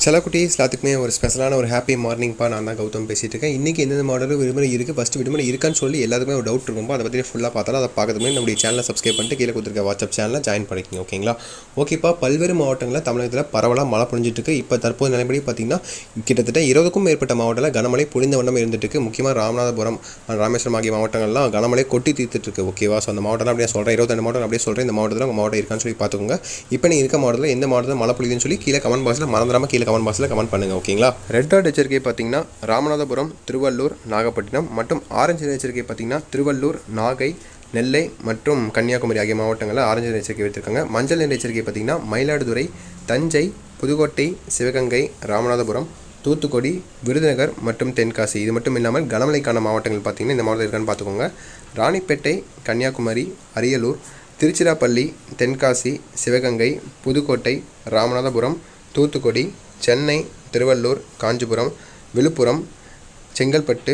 சில குட்டீஸ் எல்லாத்துக்குமே ஒரு ஸ்பெஷலான ஒரு ஹாப்பி மார்னிங்ப்பா. நான் தான் கௌதம் பேசிகிட்டு இருக்கேன். இன்றைக்கி எந்தெந்த மாடலும் விடுமுறை இருக்குது, ஃபஸ்ட்டு விடுமுறை இருக்கான்னு சொல்லி எல்லாத்துக்குமே ஒரு டவுட் இருக்கும்போ அதை பற்றி ஃபுல்லாக பார்த்தாலும் அதை பார்க்கறதுமே நம்முடைய சேனலை சப்ஸ்கிரைப் பண்ணிட்டு கீழே கொடுத்துருக்க வாட்ஸ்அப் சேனலில் ஜாயின் பண்ணிக்கிங்க. ஓகேங்களா? ஓகேப்பா. பல்வேறு மாவட்டங்களில் தமிழகத்தில் பரவலாக மழை பொழிஞ்சிட்டு இப்போ தற்போது நிலைப்படி பார்த்திங்கன்னா கிட்டத்தட்ட 20க்கும் மேற்பட்ட மாவட்டத்தில் கனமழை பொழிந்த வண்ணம் இருந்துட்டு முக்கியமாக ராமநாதபுரம், ராமேஸ்வரம் ஆகிய மாவட்டங்கள்லாம் கனமழை கொட்டி தீர்த்துட்டு ஓகேவா? ஸோ அந்த மாவட்டம் அப்படியே சொல்கிறேன், 22 மாவட்டம் அப்படியே சொல்கிறேன். இந்த மாவட்டத்தில் உங்கள் மாவட்டம் இருக்கான்னு சொல்லி பார்த்துக்கோங்க. இப்போ நீங்கள் இருக்க மாவட்டத்தில் எந்த மாவட்டத்தில் மழை பொழியுதுன்னு சொல்லி கீழே கமெண்ட் பாக்ஸில் மறந்துடாமல் கமெண்ட் பாக்ஸில் கமெண்ட் பண்ணுங்கள். ஓகேங்களா? ரெட் அலர்ட் எச்சரிக்கை பார்த்தீங்கன்னா ராமநாதபுரம், திருவள்ளூர், நாகப்பட்டினம் மற்றும் ஆரஞ்சு எச்சரிக்கை பார்த்தீங்கன்னா திருவள்ளூர், நாகை, நெல்லை மற்றும் கன்னியாகுமரி ஆகிய மாவட்டங்களில் ஆரஞ்சு எச்சரிக்கை வைத்திருக்காங்க. மஞ்சள் நிற எச்சரிக்கை பார்த்தீங்கன்னா மயிலாடுதுறை, தஞ்சை, புதுக்கோட்டை, சிவகங்கை, ராமநாதபுரம், தூத்துக்குடி, விருதுநகர் மற்றும் தென்காசி. இது மட்டும் இல்லாமல் கனமழைக்கான மாவட்டங்கள் பார்த்தீங்கன்னா இந்த மாவட்டம் இருக்கான்னு பார்த்துக்கோங்க. ராணிப்பேட்டை, கன்னியாகுமரி, அரியலூர், திருச்சிராப்பள்ளி, தென்காசி, சிவகங்கை, புதுக்கோட்டை, ராமநாதபுரம், தூத்துக்குடி, சென்னை, திருவள்ளூர், காஞ்சிபுரம், விழுப்புரம், செங்கல்பட்டு,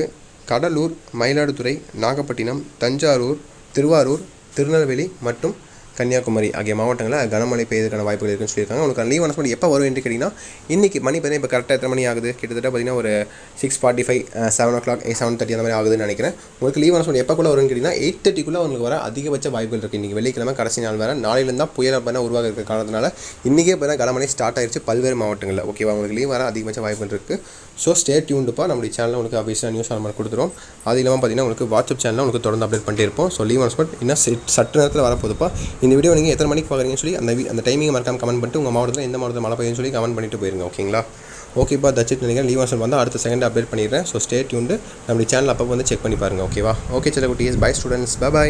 கடலூர், மயிலாடுதுறை, நாகப்பட்டினம், தஞ்சாவூர், திருவாரூர், திருநெல்வேலி மற்றும் கன்னியாகுமரி ஆகிய மாவட்டங்களில் கனமழை பெய்யறதுக்கான வாய்ப்புகள் இருக்குன்னு சொல்லியிருக்காங்க. உங்களுக்கு லீவ் அனௌன்ஸ்மெண்ட் எப்போ வரும் என்று கேட்டிங்கன்னா இன்றைக்கி மணி பார்த்தீங்கன்னா இப்போ கரெக்டாக எத்தனை மணி ஆகுது, கிட்டத்தட்ட பார்த்தீங்கன்னா ஒரு 6:45, 7 o'clock, 7:30 அந்த மாதிரி ஆகுதுன்னு நினைக்கிறேன். உங்களுக்கு லீவ் அனௌன்ஸ்மெண்ட் எப்போக்குள்ளே வரும்னு கேட்டிங்கன்னா 8:30க்குள்ளே உங்களுக்கு வர அதிகபட்ச வாய்ப்புகள் இருக்குது. இன்றைக்கி வெள்ளிக்கிழமை கடைசி நாள் வேறு, நாளையிலேருந்து தான் புயல் பார்த்தீங்கன்னா உருவாக இருக்கிற காரணத்தினால இன்றைக்கே பார்த்தீங்கன்னா கனமழை ஸ்டார்ட் ஆயிடுச்சு பல்வேறு மாவட்டங்களில். ஓகேவா? உங்களுக்கு லீவ் வர அதிகபட்ச வாய்ப்புகள் இருக்குது. ஸோ ஸ்டே டியூன்டுப்பா. நம்மளுடைய சேனலில் உங்களுக்கு அபிஷியல் நியூஸ் ஆல்மெண்ட் கொடுத்துரும். அது இல்லாமல் பார்த்தீங்கன்னா உங்களுக்கு வாட்ஸ்அப் சேனலில் உங்களுக்கு தொடர்ந்து அப்டேட் பண்ணிட்டே இருப்போம். ஸோ லீவ் அனௌன்ஸ்மெண்ட் இன்னும் சற்று நேரத்தில் வரப்போதுப்பா. இந்த வீடியோ நீங்கள் எத்தனை மணிக்கு பார்க்குறீங்கன்னு சொல்லி அந்த டைமிங் மறக்காம கமெண்ட் பண்ணிட்டு உங்கள் மாவட்டத்தில் எந்த மாவட்டத்தில் மழை பெய்யுன்னு சொல்லி கமெண்ட் பண்ணிட்டு போயிருங்க. ஓகேங்களா? ஓகேப்பா. தட்சித் நினைக்கிறேன் லீவ் அனௌன்ஸ்மெண்ட் வந்து அடுத்த செகண்ட் அப்டேட் பண்ணிடுறேன். So stay tuned. நம்மளுடைய சேனல் அப்போ வந்து செக் பண்ணி பாருங்கள். ஓகேவா? ஓகே சில குட்டீஸ். Bye students. பை.